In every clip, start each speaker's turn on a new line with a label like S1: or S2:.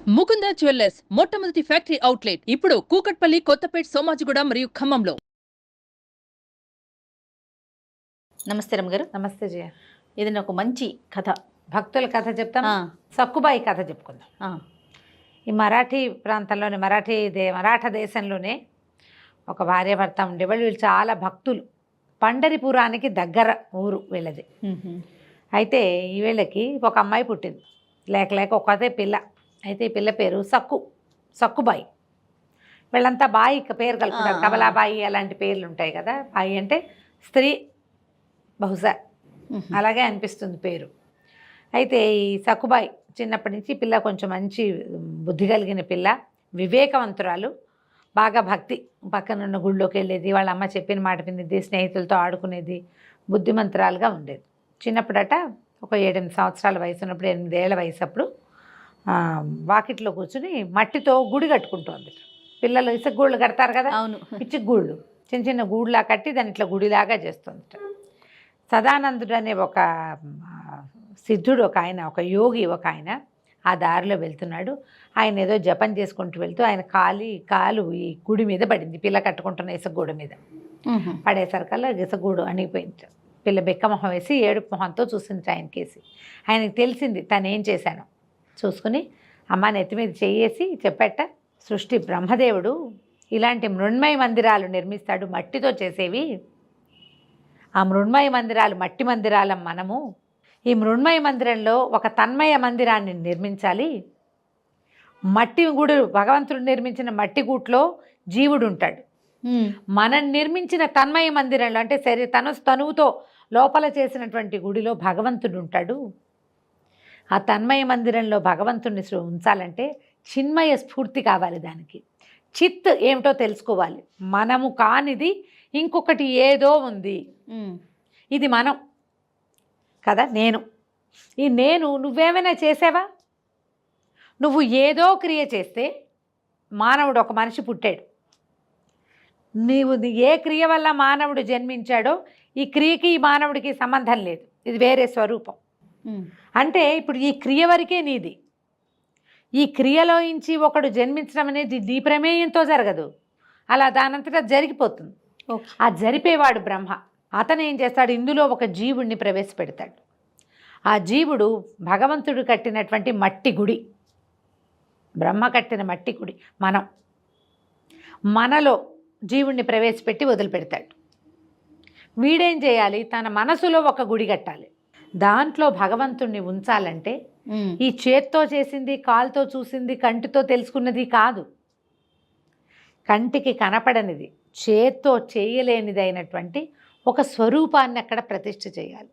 S1: Mukunda jewellers మొట్టమొదటి factory outlet ఇప్పుడు కూకట్పల్లి, కొత్తపేట్, సోమాజిగూడ మరియు ఖమ్మంలో.
S2: నమస్తే రమ్మగారు.
S3: నమస్తే జయ.
S2: ఇది ఒక మంచి కథ,
S3: భక్తుల కథ చెప్తాం. సక్కుబాయి కథ చెప్పుకుందాం. ఈ మరాఠీ ప్రాంతంలోనే మరాఠా దేశంలోనే ఒక భార్యాభర్త ఉండేవాళ్ళు. వీళ్ళు చాలా భక్తులు. పండరిపురానికి దగ్గర ఊరు వీళ్ళది. అయితే ఈ వీళ్ళకి ఒక అమ్మాయి పుట్టింది. లేక ఒకతే పిల్ల. అయితే ఈ పిల్ల పేరు సక్కుబాయి. వీళ్ళంతా బాయి పేరు కలుపుతారు. కమలాబాయి అలాంటి పేర్లు ఉంటాయి కదా. బాయి అంటే స్త్రీ, బహుశా అలాగే అనిపిస్తుంది పేరు. అయితే ఈ సక్కుబాయి చిన్నప్పటి నుంచి పిల్ల కొంచెం మంచి బుద్ధి కలిగిన పిల్ల, వివేకవంతురాలు, బాగా భక్తి. పక్కనున్న గుళ్ళోకి వెళ్ళేది, వాళ్ళ అమ్మ చెప్పిన మాట వినేది, స్నేహితులతో ఆడుకునేది, బుద్ధిమంతురాలుగా ఉండేది. చిన్నప్పుడట ఒక 7-8 సంవత్సరాల వయసు ఉన్నప్పుడు, 8 ఏళ్ల వయసు అప్పుడు వాకిట్లో కూర్చుని మట్టితో గుడి కట్టుకుంటోంది. పిల్లలు ఇసుక గూళ్ళు కడతారు కదా,
S2: అవును,
S3: పిచ్చి గూళ్ళు, చిన్న చిన్న గూడులా కట్టి దాన్ని ఇట్లా గుడిలాగా చేస్తుంది. సదానందుడు అనే ఒక సిద్ధుడు, ఒక యోగి ఆ దారిలో వెళ్తున్నాడు. ఆయన ఏదో జపం చేసుకుంటూ వెళ్తూ ఆయన కాలు ఈ గుడి మీద పడింది. పిల్ల కట్టుకుంటున్న ఇసుగూడు మీద పడేసరికల్లా ఇసుగూడు అణిగిపోయింది. పిల్ల బెక్కమొహం వేసి ఏడుపు మొహంతో చూసింది ఆయనకేసి. ఆయనకి తెలిసింది తనేం చేశాను. చూసుకుని అమ్మ నెత్తి మీద చేయేసి చెప్పేట, సృష్టి బ్రహ్మదేవుడు ఇలాంటి మృణ్మయ మందిరాలు నిర్మిస్తాడు, మట్టితో చేసేవి. ఆ మృణ్మయ మందిరాలు మట్టి మందిరాలం మనము. ఈ మృణ్మయ మందిరంలో ఒక తన్మయ మందిరాన్ని నిర్మించాలి. మట్టి గూడు, భగవంతుడు నిర్మించిన మట్టి గూట్లో జీవుడు ఉంటాడు. మనం నిర్మించిన తన్మయ మందిరంలో అంటే తనువుతో లోపల చేసినటువంటి గుడిలో భగవంతుడు ఉంటాడు. ఆ తన్మయ మందిరంలో భగవంతుడిని ఉంచాలంటే చిన్మయ స్ఫూర్తి కావాలి. దానికి చిత్ ఏమిటో తెలుసుకోవాలి. మనము కానిది ఇంకొకటి ఏదో ఉంది. ఇది మనం కదా, నేను నువ్వేమైనా చేసావా? నువ్వు ఏదో క్రియ చేస్తే మానవుడు, ఒక మనిషి పుట్టాడు. నీవు ఏ క్రియ వల్ల మానవుడు జన్మించాడో ఈ క్రియకి ఈ మానవుడికి సంబంధం లేదు. ఇది వేరే స్వరూపం. అంటే ఇప్పుడు ఈ క్రియ వరకే నీది. ఈ క్రియలోంచి ఒకడు జన్మించడం అనేది నీ ప్రమేయంతో జరగదు. అలా దానంతటా జరిగిపోతుంది. ఆ జరిపేవాడు బ్రహ్మ. అతను ఏం చేస్తాడు, ఇందులో ఒక జీవుడిని ప్రవేశపెడతాడు. ఆ జీవుడు భగవంతుడు కట్టినటువంటి మట్టి గుడి, బ్రహ్మ కట్టిన మట్టి గుడి మనలో జీవుణ్ణి ప్రవేశపెట్టి వదిలిపెడతాడు. వీడేం చేయాలి, తన మనసులో ఒక గుడి కట్టాలి. దాంట్లో భగవంతుణ్ణి ఉంచాలంటే ఈ చేత్తో చేసింది, కాలుతో చూసింది, కంటితో తెలుసుకున్నది కాదు. కంటికి కనపడనిది, చేత్తో చేయలేనిది అయినటువంటి ఒక స్వరూపాన్ని అక్కడ ప్రతిష్ఠ చేయాలి.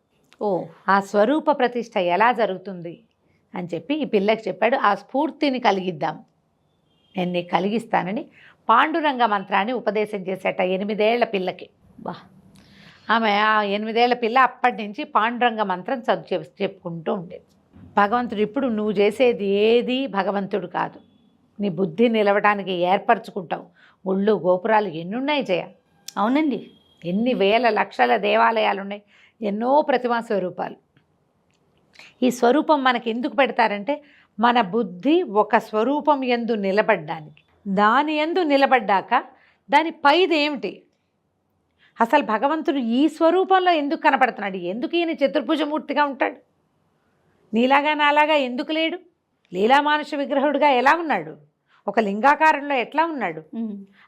S3: ఆ స్వరూప ప్రతిష్ఠ ఎలా జరుగుతుంది అని చెప్పి ఈ పిల్లకి చెప్పాడు. ఆ స్ఫూర్తిని కలిగిద్దాం, నేను నీకు కలిగిస్తానని పాండురంగ మంత్రాన్ని ఉపదేశం చేసేట 8 ఏళ్ల పిల్లకి. ఆమె ఆ 8 ఏళ్ల పిల్ల అప్పటి నుంచి పాండురంగ మంత్రం చెప్పుకుంటూ ఉండేది. భగవంతుడు, ఇప్పుడు నువ్వు చేసేది ఏది భగవంతుడు కాదు, నీ బుద్ధి నిలవడానికి ఏర్పరచుకుంటావు. గుళ్ళు గోపురాలు ఎన్నున్నాయి జయ.
S2: అవునండి,
S3: ఎన్ని వేల లక్షల దేవాలయాలు ఉన్నాయి, ఎన్నో ప్రతిమా స్వరూపాలు. ఈ స్వరూపం మనకి ఎందుకు పెడతారంటే మన బుద్ధి ఒక స్వరూపం యందు నిలబడ్డానికి. దాని యందు నిలబడ్డాక దాని పైది ఏమిటి, అసలు భగవంతుడు ఈ స్వరూపంలో ఎందుకు కనపడుతున్నాడు, ఎందుకు ఈయన చతుర్భుజమూర్తిగా ఉంటాడు, నీలాగా నాలాగా ఎందుకు లేడు, లీలామానుష విగ్రహుడిగా ఎలా ఉన్నాడు, ఒక లింగాకారంలో ఎట్లా ఉన్నాడు,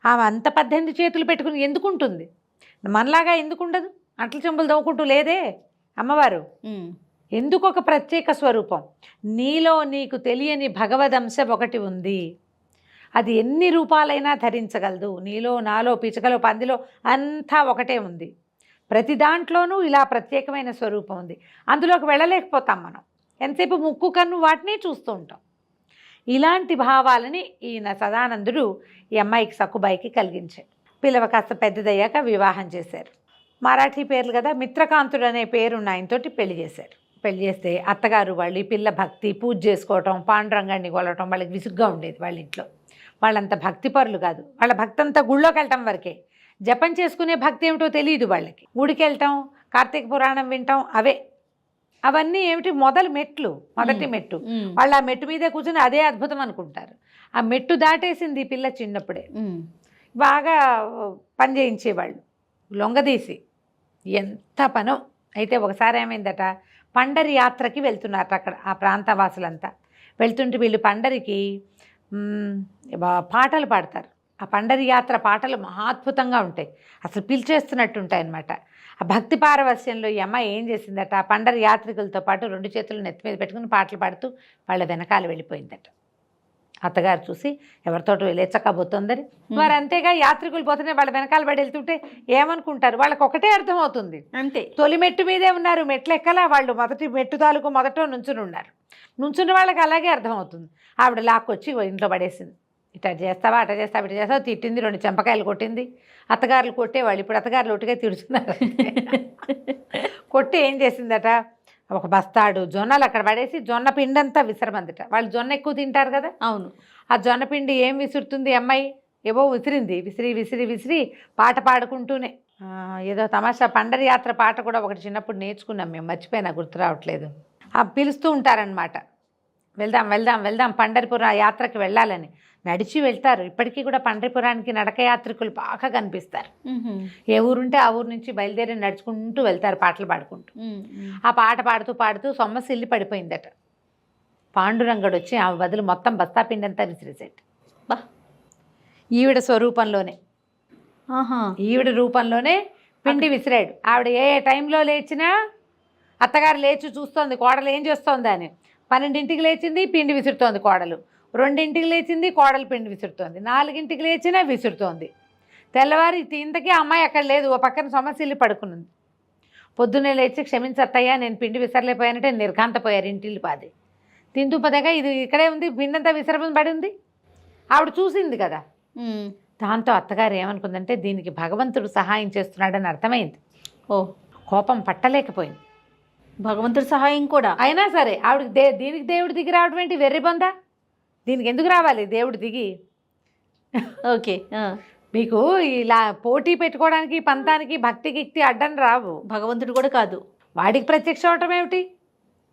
S3: ఆమె అంత 18 చేతులు పెట్టుకుని ఎందుకు ఉంటుంది, మనలాగా ఎందుకు ఉండదు, అంట్ల చెంబులు దవ్వుకుంటూ లేదే అమ్మవారు. ఎందుకు ఒక ప్రత్యేక స్వరూపం, నీలో నీకు తెలియని భగవదంశ ఒకటి ఉంది. అది ఎన్ని రూపాలైనా ధరించగలదు. నీలో, నాలో, పిచకలో, పందిలో అంతా ఒకటే ఉంది. ప్రతి దాంట్లోనూ ఇలా ప్రత్యేకమైన స్వరూపం ఉంది. అందులోకి వెళ్ళలేకపోతాం మనం. ఎంతసేపు ముక్కు, కన్ను వాటిని చూస్తూ ఉంటాం. ఇలాంటి భావాలని ఈయన సదానందుడు ఈ అమ్మాయికి, సక్కుబాయికి కలిగించాడు. పిల్లవ కాస్త పెద్దదయ్యాక వివాహం చేశారు. మరాఠీ పేర్లు కదా, మిత్రకాంతుడు అనే పేరున్న ఆయనతోటి పెళ్లి చేశారు. పెళ్లి చేస్తే అత్తగారు వాళ్ళు ఈ పిల్ల భక్తి, పూజ చేసుకోవటం, పాండురంగాన్ని కొలవటం వాళ్ళకి విసుగ్గా ఉండేది. వాళ్ళ ఇంట్లో వాళ్ళంత భక్తిపరులు కాదు. వాళ్ళ భక్తి అంతా గుళ్ళోకి వెళ్ళటం వరకే. జపం చేసుకునే భక్తి ఏమిటో తెలియదు వాళ్ళకి. గుడికి వెళ్ళటం, కార్తీక పురాణం వినటం అవే. అవన్నీ ఏమిటి మొదటి మెట్టు. వాళ్ళు ఆ మెట్టు మీదే కూర్చొని అదే అద్భుతం అనుకుంటారు. ఆ మెట్టు దాటేసింది ఈ పిల్ల చిన్నప్పుడే. బాగా పని చేయించేవాళ్ళు లొంగదీసి, ఎంత పనో. అయితే ఒకసారి ఏమైందట, పండరి యాత్రకి వెళ్తున్నారు అక్కడ ఆ ప్రాంత వాసులంతా. వెళ్తుంటే వీళ్ళు పండరికి పాటలు పాడతారు. ఆ పండరి యాత్ర పాటలు మహాద్భుతంగా ఉంటాయి, అసలు పిలిచేస్తున్నట్టు ఉంటాయి అన్నమాట. ఆ భక్తి పారవస్యంలో ఈ అమ్మాయి ఏం చేసిందట, ఆ పండరి యాత్రికులతో పాటు 2 చేతులు నెత్తి మీద పెట్టుకుని పాటలు పాడుతూ వాళ్ళ వెనకాల వెళ్ళిపోయిందట. అత్తగారు చూసి ఎవరితోటి లేచకపోతుందని, మరి అంతేగా యాత్రికులు పోతేనే వాళ్ళ వెనకాల పడి వెళ్తుంటే ఏమనుకుంటారు, వాళ్ళకి ఒకటే అర్థమవుతుంది,
S2: అంతే.
S3: తొలి మెట్టు మీదే ఉన్నారు, మెట్లు ఎక్కలా, వాళ్ళు మొదటి మెట్టు తాలూకు మొదట నుంచుని ఉన్నారు. నుంచున్న వాళ్ళకి అలాగే అర్థమవుతుంది. ఆవిడ లాక్కొచ్చి ఇంట్లో పడేసింది. ఇట్లా చేస్తావా, అట్లా చేస్తావా, ఇట్లా చేస్తావా, తిట్టింది, 2 చెంపకాయలు కొట్టింది. అత్తగారులు కొట్టేవాళ్ళు, ఇప్పుడు అత్తగారులు ఒట్టుగా తిడుతున్నారు. కొట్టి ఏం చేసిందట, ఒక బస్తాడు జొన్నలు అక్కడ పడేసి జొన్న పిండంతా విసరమందిట. వాళ్ళు జొన్న ఎక్కువ తింటారు కదా.
S2: అవును.
S3: ఆ జొన్న పిండి ఏం విసురుతుంది అమ్మాయి, ఏవో విసిరింది. విసిరి పాట పాడుకుంటూనే ఏదో తమాషా పండరి యాత్ర పాట కూడా ఒకటి చిన్నప్పుడు నేర్చుకున్నాం మేము, మర్చిపోయినా, గుర్తు రావట్లేదు. పిలుస్తూ ఉంటారనమాట, వెళ్దాం పండరిపురం యాత్రకి వెళ్ళాలని. నడిచి వెళ్తారు. ఇప్పటికీ కూడా పండరిపురానికి నడక యాత్రికులు బాగా కనిపిస్తారు. ఏ ఊరుంటే ఆ ఊరు నుంచి బయలుదేరి నడుచుకుంటూ వెళ్తారు పాటలు పాడుకుంటూ. ఆ పాట పాడుతూ సొమ్మసిల్లి పడిపోయిందట. పాండురంగడు వచ్చి ఆ బదులు మొత్తం బస్తా పిండి అంతా విసిరేసేట. ఈవిడ స్వరూపంలోనే, ఈవిడ రూపంలోనే పిండి విసిరాడు. ఆవిడ ఏ టైంలో లేచినా అత్తగారు లేచి చూస్తోంది కోడలు ఏం చేస్తోంది అని. 12ంటికి లేచింది, పిండి విసురుతోంది కోడలు. 2ంటికి లేచింది, కోడలు పిండి విసురుతోంది. 4ంటికి లేచినా విసురుతోంది. తెల్లవారి ఇంతకీ అమ్మాయి అక్కడ లేదు, ఓ పక్కన సొమ్మసిల్లి పడుకున్నది. పొద్దున్నే లేచి క్షమించత్తయ్యా నేను పిండి విసరలేకపోయానంటే నిర్ఘాంతపోయారు ఇంటిల్లి పాది. తింటూ పదగా ఇది ఇక్కడే ఉంది, పిండంతా విసరమని పడి ఉంది. ఆవిడ చూసింది కదా. దాంతో అత్తగారు ఏమనుకుందంటే దీనికి భగవంతుడు సహాయం చేస్తున్నాడని అర్థమైంది. కోపం పట్టలేకపోయింది.
S2: భగవంతుడి సహాయం కూడా
S3: అయినా సరే ఆవిడకి దీనికి దేవుడు దిగి రావడం ఏంటి, వెర్రి బొందా, దీనికి ఎందుకు రావాలి దేవుడు దిగి?
S2: ఓకే.
S3: మీకు ఇలా పోటీ పెట్టుకోవడానికి పంతానికి భక్తి గిక్తి అడ్డం రావు.
S2: భగవంతుడు కూడా కాదు,
S3: వాడికి ప్రత్యక్ష అవటం ఏమిటి,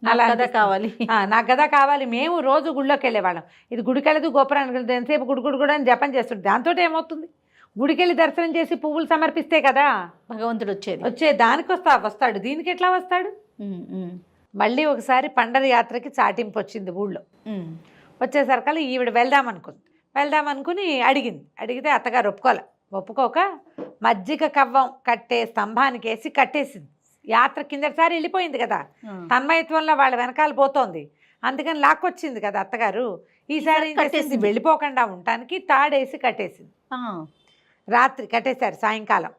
S2: అలా కదా కావాలి,
S3: నాకు కదా కావాలి. మేము రోజు గుళ్ళోకి వెళ్ళేవాళ్ళం. ఇది గుడికి వెళ్ళదు, గోపురానికి వెళ్ళదు, ఎంతసేపు గుడి అని జపం చేస్తుంది. దాంతో ఏమవుతుంది, గుడికి వెళ్ళి దర్శనం చేసి పువ్వులు సమర్పిస్తే కదా
S2: భగవంతుడు వచ్చే.
S3: దానికి వస్తాడు, దీనికి ఎట్లా వస్తాడు? మళ్ళీ ఒకసారి పండరి యాత్రకి చాటింపు వచ్చింది ఊళ్ళో. వచ్చేసరికల్లా ఈవిడ వెళ్దామనుకుని అడిగితే అత్తగారు ఒప్పుకోక మజ్జిగ కవ్వం కట్టే స్తంభానికి వేసి కట్టేసింది. యాత్ర కిందటిసారి వెళ్ళిపోయింది కదా, తన్మయత్వంలో వాళ్ళ వెనకాల పోతోంది, అందుకని లాక్కొచ్చింది కదా అత్తగారు. ఈసారి కట్టేసి వెళ్ళిపోకుండా ఉండటానికి తాడేసి కట్టేసింది. రాత్రి కట్టేశారు. సాయంకాలం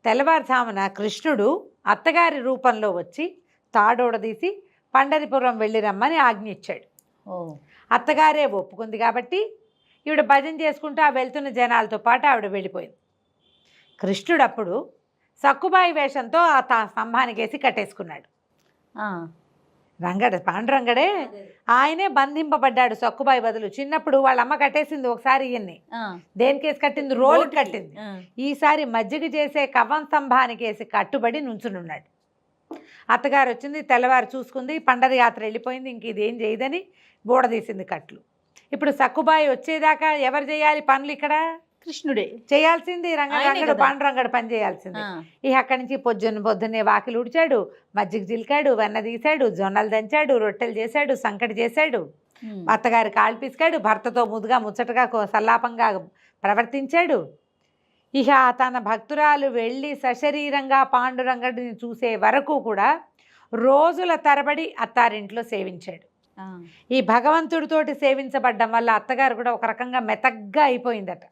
S3: తెల్లవారుజామున కృష్ణుడు అత్తగారి రూపంలో వచ్చి తాడోడదీసి పండరిపురం వెళ్ళి రమ్మని ఆజ్ఞ ఇచ్చాడు. అత్తగారే ఒప్పుకుంది కాబట్టి ఈవిడ భజన చేసుకుంటూ ఆ వెళ్తున్న జనాలతో పాటు ఆవిడ వెళ్ళిపోయింది. కృష్ణుడు అప్పుడు సక్కుబాయి వేషంతో ఆ స్తంభానికి వేసి కట్టేసుకున్నాడు. పాండురంగడే ఆయనే బంధింపబడ్డాడు సక్కుబాయి బదులు. చిన్నప్పుడు వాళ్ళ అమ్మ కట్టేసింది ఒకసారి ఈయన్ని. దేనికేసి కట్టింది, రోలు కట్టింది. ఈసారి మజ్జిగ చేసే కవ్వం స్తంభానికి వేసి కట్టుబడి నుంచునున్నాడు. అత్తగారు వచ్చింది, తెల్లవారు చూసుకుంది, పండరి యాత్ర వెళ్ళిపోయింది, ఇంక ఇదేం చేయదని బూడదీసింది కట్లు. ఇప్పుడు సక్కుబాయి వచ్చేదాకా ఎవరు చేయాలి పనులు? ఇక్కడ
S2: కృష్ణుడే
S3: చేయాల్సింది. రంగడు పాండురంగడు పని చేయాల్సింది. ఇక అక్కడి నుంచి పొద్దున్నే వాకిలు ఉడిచాడు, మజ్జిగ జిలికాడు, వెన్న తీశాడు, జొన్నలు దంచాడు, రొట్టెలు చేశాడు, సంకటి చేశాడు, అత్తగారి కాళ్ళు పిసికాడు, భర్తతో ముచ్చటగా సల్లాపంగా ప్రవర్తించాడు. ఇక తన భక్తురాలు వెళ్ళి సశరీరంగా పాండురంగడిని చూసే వరకు కూడా రోజుల తరబడి అత్తారింట్లో సేవించాడు. ఈ భగవంతుడితోటి సేవించబడ్డం వల్ల అత్తగారు కూడా ఒక రకంగా మెతగ్గా అయిపోయిందట.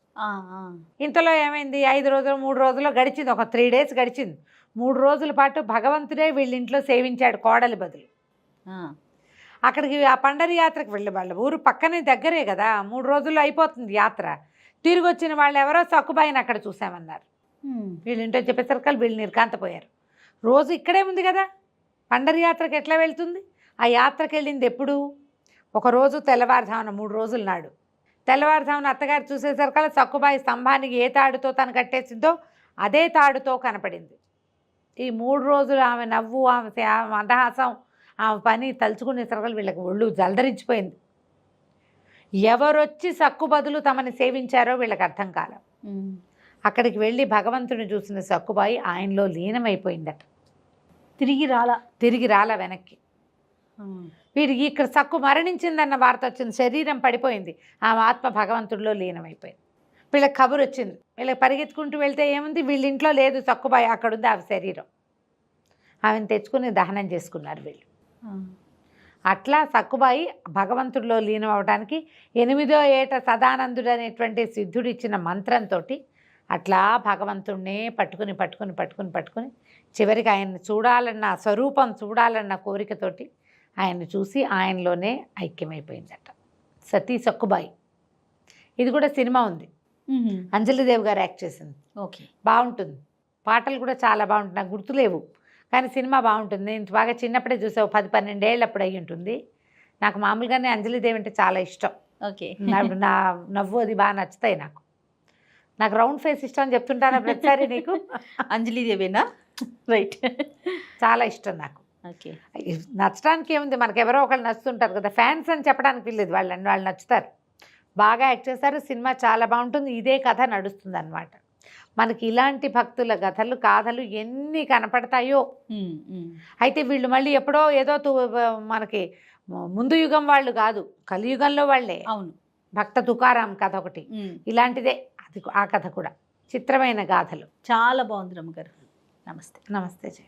S3: ఇంతలో ఏమైంది, 5 రోజులు 3 రోజులు గడిచింది, ఒక 3 days గడిచింది. 3 రోజుల పాటు భగవంతుడే వీళ్ళింట్లో సేవించాడు కోడలి బదులు. అక్కడికి ఆ పండరి యాత్రకు వెళ్ళి వాళ్ళ ఊరు పక్కనే దగ్గరే కదా, 3 రోజుల్లో అయిపోతుంది యాత్ర. తిరిగి వచ్చిన వాళ్ళు ఎవరో సక్కుబాయిని అక్కడ చూసామన్నారు. వీళ్ళింటో చెప్పేసరికి వీళ్ళు నిర్కాంతపోయారు. రోజు ఇక్కడే ఉంది కదా, పండరి యాత్రకు ఎట్లా వెళ్తుంది? ఆ యాత్రకు వెళ్ళింది ఎప్పుడు? ఒకరోజు తెల్లవారుజామున 3 రోజుల నాడు. తెల్లవారుజామున అత్తగారు చూసేసరికల్లా సక్కుబాయి స్తంభానికి ఏ తాడుతో తను కట్టేసిందో అదే తాడుతో కనపడింది. ఈ 3 రోజులు ఆమె నవ్వు, ఆమె మందహాసం, ఆ పని తలుచుకునేసరికి వీళ్ళకి ఒళ్ళు జలదరించిపోయింది. ఎవరొచ్చి సక్కు బదులు తమని సేవించారో వీళ్ళకి అర్థం కాల. అక్కడికి వెళ్ళి భగవంతుని చూసిన సక్కుబాయి ఆయనలో లీనమైపోయిందట. తిరిగి రాలా వెనక్కి. వీరికి ఇక్కడ సక్కు మరణించిందన్న వార్త వచ్చింది, శరీరం పడిపోయింది, ఆ ఆత్మ భగవంతుడిలో లీనమైపోయింది. వీళ్ళకి కబురు వచ్చింది. వీళ్ళకి పరిగెత్తుకుంటూ వెళ్తే ఏముంది, వీళ్ళ ఇంట్లో లేదు సక్కుబాయి, అక్కడుంది ఆమె శరీరం. ఆమెను తెచ్చుకుని దహనం చేసుకున్నారు వీళ్ళు. అట్లా సక్కుబాయి భగవంతుడిలో లీనం అవడానికి 8వ ఏట సదానందుడు అనేటువంటి సిద్ధుడు ఇచ్చిన మంత్రంతో అట్లా భగవంతుడినే పట్టుకుని చివరికి ఆయన్ని చూడాలన్న స్వరూపం చూడాలన్న కోరికతోటి ఆయన్ని చూసి ఆయనలోనే ఐక్యమైపోయిందట సతీ సక్కుబాయి. ఇది కూడా సినిమా ఉంది, అంజలిదేవి గారు యాక్ట్ చేసింది.
S2: ఓకే,
S3: బాగుంటుంది, పాటలు కూడా చాలా బాగుంటుంది. నాకు గుర్తులేవు కానీ సినిమా బాగుంటుంది. నేను బాగా చిన్నప్పుడే చూసావు, 10-12 ఏళ్ళప్పుడు అయ్యి ఉంటుంది. నాకు మామూలుగానే అంజలిదేవి అంటే చాలా ఇష్టం.
S2: ఓకే,
S3: నా నవ్వు అది బాగా నచ్చుతాయి నాకు. రౌండ్ ఫేస్ ఇష్టం అని చెప్తుంటాను ప్రతిసారి నీకు.
S2: అంజలిదేవేనా? రైట్,
S3: చాలా ఇష్టం నాకు.
S2: ఓకే,
S3: నచ్చడానికి ఏముంది, మనకు ఎవరో ఒకళ్ళు నచ్చుతుంటారు కదా, ఫ్యాన్స్ అని చెప్పడానికి వీల్లేదు, వాళ్ళు నచ్చుతారు, బాగా యాక్ట్ చేస్తారు, సినిమా చాలా బాగుంటుంది. ఇదే కథ నడుస్తుంది అన్నమాట. మనకి ఇలాంటి భక్తుల కథలు ఎన్ని కనపడతాయో. అయితే వీళ్ళు మళ్ళీ ఎప్పుడో ఏదో మనకి ముందు యుగం వాళ్ళు కాదు, కలియుగంలో వాళ్ళే.
S2: అవును,
S3: భక్త తుకారాం కథ ఒకటి ఇలాంటిదే, అది ఆ కథ కూడా చిత్రమైన గాథలు.
S2: చాలా బాగుంది రమ్మగారు. నమస్తే.
S3: నమస్తే జయ.